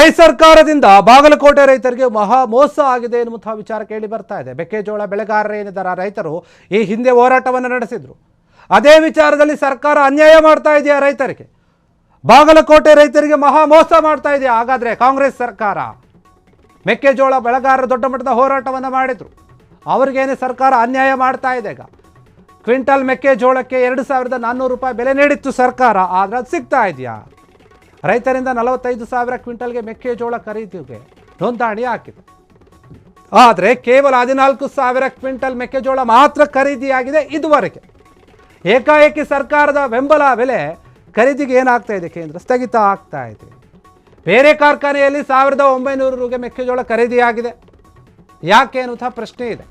ಮೈ ಸರ್ಕಾರದಿಂದ ಬಾಗಲಕೋಟೆ ರೈತರಿಗೆ ಮಹಾ ಮೋಸ ಆಗಿದೆ ಎನ್ನುವಂತಹ ವಿಚಾರ ಕೇಳಿ ಬರ್ತಾ ಇದೆ. ಮೆಕ್ಕೆಜೋಳ ಬೆಳೆಗಾರರು ಏನಿದ್ದಾರೆ ರೈತರು ಈ ಹಿಂದೆ ಹೋರಾಟವನ್ನು ನಡೆಸಿದ್ರು. ಅದೇ ವಿಚಾರದಲ್ಲಿ ಸರ್ಕಾರ ಅನ್ಯಾಯ ಮಾಡ್ತಾ ಇದೆಯಾ ರೈತರಿಗೆ? ಬಾಗಲಕೋಟೆ ರೈತರಿಗೆ ಮಹಾ ಮೋಸ ಮಾಡ್ತಾ ಇದೆಯಾ? ಹಾಗಾದ್ರೆ ಕಾಂಗ್ರೆಸ್ ಸರ್ಕಾರ ಮೆಕ್ಕೆಜೋಳ ಬೆಳೆಗಾರರು ದೊಡ್ಡ ಮಟ್ಟದ ಹೋರಾಟವನ್ನು ಮಾಡಿದ್ರು, ಅವ್ರಿಗೇನೆ ಸರ್ಕಾರ ಅನ್ಯಾಯ ಮಾಡ್ತಾ ಇದೆ. ಈಗ ಕ್ವಿಂಟಲ್ ಮೆಕ್ಕೆಜೋಳಕ್ಕೆ 2,400 ರೂಪಾಯಿ ಬೆಲೆ ನೀಡಿತ್ತು ಸರ್ಕಾರ, ಆದ್ರೆ ಅದು ಸಿಗ್ತಾ ಇದೆಯಾ? ರೈತರಿಂದ 45,000 ಕ್ವಿಂಟಲ್ಗೆ ಮೆಕ್ಕೆಜೋಳ ಖರೀದಿಗೆ ನೋಂದಣಿ ಹಾಕಿದೆ. ಆದರೆ ಕೇವಲ 14,000 ಕ್ವಿಂಟಲ್ ಮೆಕ್ಕೆಜೋಳ ಮಾತ್ರ ಖರೀದಿಯಾಗಿದೆ ಇದುವರೆಗೆ. ಏಕಾಏಕಿ ಸರ್ಕಾರದ ಬೆಂಬಲ ಬೆಲೆ ಖರೀದಿಗೆ ಏನಾಗ್ತಾ ಇದೆ? ಕೇಂದ್ರ ಸ್ಥಗಿತ ಆಗ್ತಾ ಇದೆ. ಬೇರೆ ಕಾರ್ಖಾನೆಯಲ್ಲಿ 1,900 ರೂಗೆ ಮೆಕ್ಕೆಜೋಳ ಖರೀದಿಯಾಗಿದೆ. ಯಾಕೆ ಅನ್ನುವಂಥ ಪ್ರಶ್ನೆ ಇದೆ.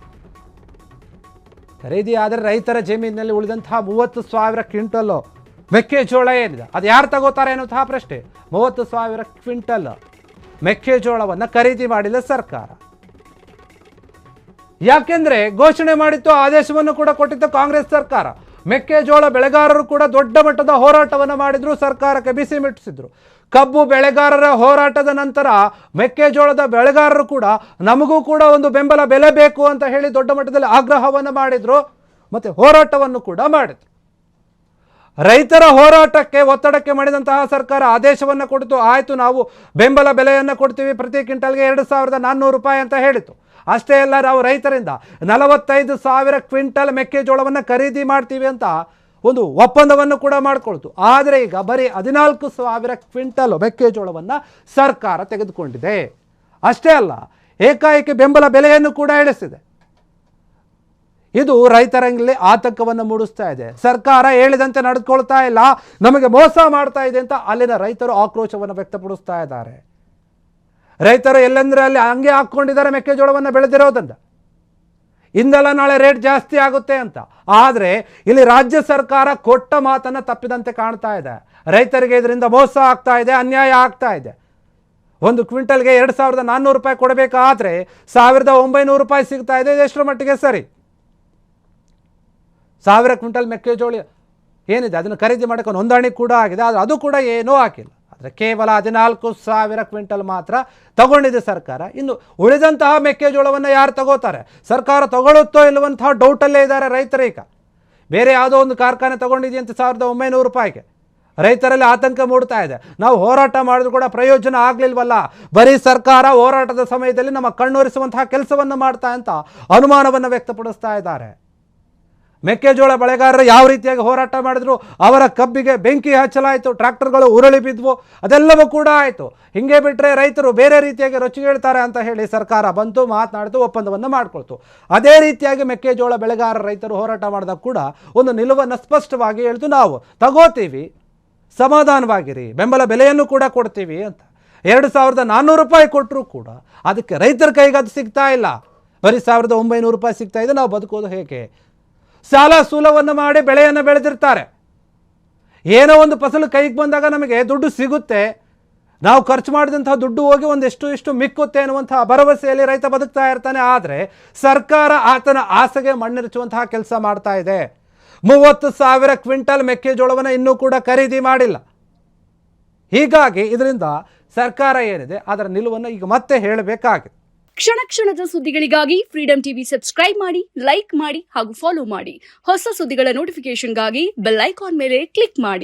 ಖರೀದಿ ಆದರೆ ರೈತರ ಜಮೀನಿನಲ್ಲಿ ಉಳಿದಂತಹ 30,000 ಕ್ವಿಂಟಲ್ ಮೆಕ್ಕೆಜೋಳ ಏನಿದೆ ಅದು ಯಾರು ತಗೋತಾರೆ ಅನ್ನುವಂತಹ ಪ್ರಶ್ನೆ. 30,000 ಕ್ವಿಂಟಲ್ ಮೆಕ್ಕೆಜೋಳವನ್ನು ಖರೀದಿ ಮಾಡಿಲ್ಲ ಸರ್ಕಾರ. ಯಾಕೆಂದ್ರೆ ಘೋಷಣೆ ಮಾಡಿತ್ತು, ಆದೇಶವನ್ನು ಕೂಡ ಕೊಟ್ಟಿತ್ತು ಕಾಂಗ್ರೆಸ್ ಸರ್ಕಾರ. ಮೆಕ್ಕೆಜೋಳ ಬೆಳೆಗಾರರು ಕೂಡ ದೊಡ್ಡ ಮಟ್ಟದ ಹೋರಾಟವನ್ನು ಮಾಡಿದ್ರು, ಸರ್ಕಾರಕ್ಕೆ ಬಿಸಿ ಮುಟ್ಟಿಸಿದ್ರು. ಕಬ್ಬು ಬೆಳೆಗಾರರ ಹೋರಾಟದ ನಂತರ ಮೆಕ್ಕೆಜೋಳದ ಬೆಳೆಗಾರರು ಕೂಡ ನಮಗೂ ಕೂಡ ಒಂದು ಬೆಂಬಲ ಬೆಲೆ ಬೇಕು ಅಂತ ಹೇಳಿ ದೊಡ್ಡ ಮಟ್ಟದಲ್ಲಿ ಆಗ್ರಹವನ್ನು ಮಾಡಿದ್ರು, ಮತ್ತೆ ಹೋರಾಟವನ್ನು ಕೂಡ ಮಾಡಿದ್ರು. ರೈತರ ಹೋರಾಟಕ್ಕೆ ಒತ್ತಡಕ್ಕೆ ಮಾಡಿದಂತಹ ಸರ್ಕಾರ ಆದೇಶವನ್ನು ಕೊಡ್ತು. ಆಯಿತು, ನಾವು ಬೆಂಬಲ ಬೆಲೆಯನ್ನು ಕೊಡ್ತೀವಿ, ಪ್ರತಿ ಕ್ವಿಂಟಲ್ಗೆ 2,400 ರೂಪಾಯಿ ಅಂತ ಹೇಳಿತು. ಅಷ್ಟೇ ಅಲ್ಲ, ನಾವು ರೈತರಿಂದ 45,000 ಕ್ವಿಂಟಲ್ ಮೆಕ್ಕೆಜೋಳವನ್ನು ಖರೀದಿ ಮಾಡ್ತೀವಿ ಅಂತ ಒಂದು ಒಪ್ಪಂದವನ್ನು ಕೂಡ ಮಾಡಿಕೊಳ್ತು. ಆದರೆ ಈಗ ಬರೀ 14,000 ಕ್ವಿಂಟಲ್ ಮೆಕ್ಕೆಜೋಳವನ್ನು ಸರ್ಕಾರ ತೆಗೆದುಕೊಂಡಿದೆ. ಅಷ್ಟೇ ಅಲ್ಲ, ಏಕಾಏಕಿ ಬೆಂಬಲ ಬೆಲೆಯನ್ನು ಕೂಡ ಇಳಿಸಿದೆ. ಇದು ರೈತರಲ್ಲಿ ಆತಂಕವನ್ನು ಮೂಡಿಸ್ತಾ ಇದೆ. ಸರ್ಕಾರ ಹೇಳಿದಂತೆ ನಡೆದುಕೊಳ್ತಾ ಇಲ್ಲ, ನಮಗೆ ಮೋಸ ಮಾಡ್ತಾ ಇದೆ ಅಂತ ಅಲ್ಲಿನ ರೈತರು ಆಕ್ರೋಶವನ್ನು ವ್ಯಕ್ತಪಡಿಸ್ತಾ ಇದ್ದಾರೆ. ರೈತರು ಎಲ್ಲೆಂದ್ರೆ ಅಲ್ಲಿ ಹಂಗೆ ಹಾಕ್ಕೊಂಡಿದ್ದಾರೆ ಮೆಕ್ಕೆಜೋಳವನ್ನು ಬೆಳೆದಿರೋದನ್ನ, ಇಂದಲ್ಲ ನಾಳೆ ರೇಟ್ ಜಾಸ್ತಿ ಆಗುತ್ತೆ ಅಂತ. ಆದರೆ ಇಲ್ಲಿ ರಾಜ್ಯ ಸರ್ಕಾರ ಕೊಟ್ಟ ಮಾತನ್ನು ತಪ್ಪಿದಂತೆ ಕಾಣ್ತಾ ಇದೆ. ರೈತರಿಗೆ ಇದರಿಂದ ಮೋಸ ಆಗ್ತಾ ಇದೆ, ಅನ್ಯಾಯ ಆಗ್ತಾ ಇದೆ. ಒಂದು ಕ್ವಿಂಟಲ್ಗೆ 2,400 ರೂಪಾಯಿ ಕೊಡಬೇಕಾದ್ರೆ 1,900 ರೂಪಾಯಿ ಸಿಗ್ತಾ ಇದೆ. ಎಷ್ಟರ ಮಟ್ಟಿಗೆ ಸರಿ? 1,000 ಕ್ವಿಂಟಲ್ ಮೆಕ್ಕೆಜೋಳ ಏನಿದೆ ಅದನ್ನು ಖರೀದಿ ಮಾಡೋಕ್ಕೆ ನೋಂದಣಿ ಕೂಡ ಆಗಿದೆ, ಆದರೆ ಅದು ಕೂಡ ಏನೂ ಹಾಕಿಲ್ಲ. ಆದರೆ ಕೇವಲ 14,000 ಕ್ವಿಂಟಲ್ ಮಾತ್ರ ತಗೊಂಡಿದೆ ಸರ್ಕಾರ. ಇನ್ನು ಉಳಿದಂತಹ ಮೆಕ್ಕೆಜೋಳವನ್ನು ಯಾರು ತಗೋತಾರೆ? ಸರ್ಕಾರ ತಗೊಳ್ಳುತ್ತೋ ಇಲ್ಲವಂತಹ ಡೌಟಲ್ಲೇ ಇದ್ದಾರೆ ರೈತರೀಗ. ಬೇರೆ ಯಾವುದೋ ಒಂದು ಕಾರ್ಖಾನೆ ತಗೊಂಡಿದೆಯಂತೆ 1,900 ರೂಪಾಯಿಗೆ. ರೈತರಲ್ಲಿ ಆತಂಕ ಮೂಡ್ತಾ ಇದೆ. ನಾವು ಹೋರಾಟ ಮಾಡಿದ್ರು ಕೂಡ ಪ್ರಯೋಜನ ಆಗಲಿಲ್ವಲ್ಲ, ಬರೀ ಸರ್ಕಾರ ಹೋರಾಟದ ಸಮಯದಲ್ಲಿ ನಮ್ಮ ಕಣ್ಣೊರೆಸುವಂತಹ ಕೆಲಸವನ್ನು ಮಾಡ್ತಾ ಅಂತ ಅನುಮಾನವನ್ನು ವ್ಯಕ್ತಪಡಿಸ್ತಾ ಇದ್ದಾರೆ. ಮೆಕ್ಕೆಜೋಳ ಬೆಳೆಗಾರರು ಯಾವ ರೀತಿಯಾಗಿ ಹೋರಾಟ ಮಾಡಿದ್ರು, ಅವರ ಕಬ್ಬಿಗೆ ಬೆಂಕಿ ಹಚ್ಚಲಾಯಿತು, ಟ್ರ್ಯಾಕ್ಟರ್ಗಳು ಉರುಳಿ ಬಿದ್ವು, ಅದೆಲ್ಲವೂ ಕೂಡ ಆಯಿತು. ಹಿಂಗೆ ಬಿಟ್ಟರೆ ರೈತರು ಬೇರೆ ರೀತಿಯಾಗಿ ರೊಚ್ಚಿಗೇಳ್ತಾರೆ ಅಂತ ಹೇಳಿ ಸರ್ಕಾರ ಬಂತು, ಮಾತನಾಡಿತು, ಒಪ್ಪಂದವನ್ನು ಮಾಡಿಕೊಳ್ತು. ಅದೇ ರೀತಿಯಾಗಿ ಮೆಕ್ಕೆಜೋಳ ಬೆಳೆಗಾರರ ರೈತರು ಹೋರಾಟ ಮಾಡಿದಾಗ ಕೂಡ ಒಂದು ನಿಲುವನ್ನು ಸ್ಪಷ್ಟವಾಗಿ ಹೇಳ್ತು, ನಾವು ತಗೋತೀವಿ, ಸಮಾಧಾನವಾಗಿರಿ, ಬೆಂಬಲ ಬೆಲೆಯನ್ನು ಕೂಡ ಕೊಡ್ತೀವಿ ಅಂತ. 2,400 ರೂಪಾಯಿ ಕೊಟ್ಟರು ಕೂಡ ಅದಕ್ಕೆ ರೈತರ ಕೈಗೆ ಅದು ಸಿಗ್ತಾ ಇಲ್ಲ, ಬರೀ 1,900 ರೂಪಾಯಿ ಸಿಗ್ತಾ ಇದೆ. ನಾವು ಬದುಕೋದು ಹೇಗೆ? ಸಾಲ ಸೂಲವನ್ನು ಮಾಡಿ ಬೆಳೆಯನ್ನು ಬೆಳೆದಿರ್ತಾರೆ. ಏನೋ ಒಂದು ಫಸಲು ಕೈಗೆ ಬಂದಾಗ ನಮಗೆ ದುಡ್ಡು ಸಿಗುತ್ತೆ, ನಾವು ಖರ್ಚು ಮಾಡಿದಂತಹ ದುಡ್ಡು ಹೋಗಿ ಒಂದೆಷ್ಟು ಮಿಕ್ಕುತ್ತೆ ಅನ್ನುವಂತಹ ಭರವಸೆಯಲ್ಲಿ ರೈತ ಬದುಕ್ತಾ ಇರ್ತಾನೆ. ಆದರೆ ಸರ್ಕಾರ ಆತನ ಆಸೆಗೆ ಮಣ್ಣಿರಚುವಂತಹ ಕೆಲಸ ಮಾಡ್ತಾ ಇದೆ. 30,000 ಕ್ವಿಂಟಲ್ ಮೆಕ್ಕೆಜೋಳವನ್ನು ಇನ್ನೂ ಕೂಡ ಖರೀದಿ ಮಾಡಿಲ್ಲ. ಹೀಗಾಗಿ ಇದರಿಂದ ಸರ್ಕಾರ ಏನಿದೆ ಅದರ ನಿಲುವನ್ನು ಈಗ ಮತ್ತೆ ಹೇಳಬೇಕಾಗಿದೆ. ಕ್ಷಣ ಕ್ಷಣದ ಸುದ್ದಿಗಳಿಗಾಗಿ ಫ್ರೀಡಂ ಟಿವಿ ಸಬ್ಸ್ಕ್ರೈಬ್ ಮಾಡಿ, ಲೈಕ್ ಮಾಡಿ ಹಾಗೂ ಫಾಲೋ ಮಾಡಿ. ಹೊಸ ಸುದ್ದಿಗಳ ನೋಟಿಫಿಕೇಶನ್ಗಾಗಿ ಬೆಲ್ ಐಕಾನ್ ಮೇಲೆ ಕ್ಲಿಕ್ ಮಾಡಿ.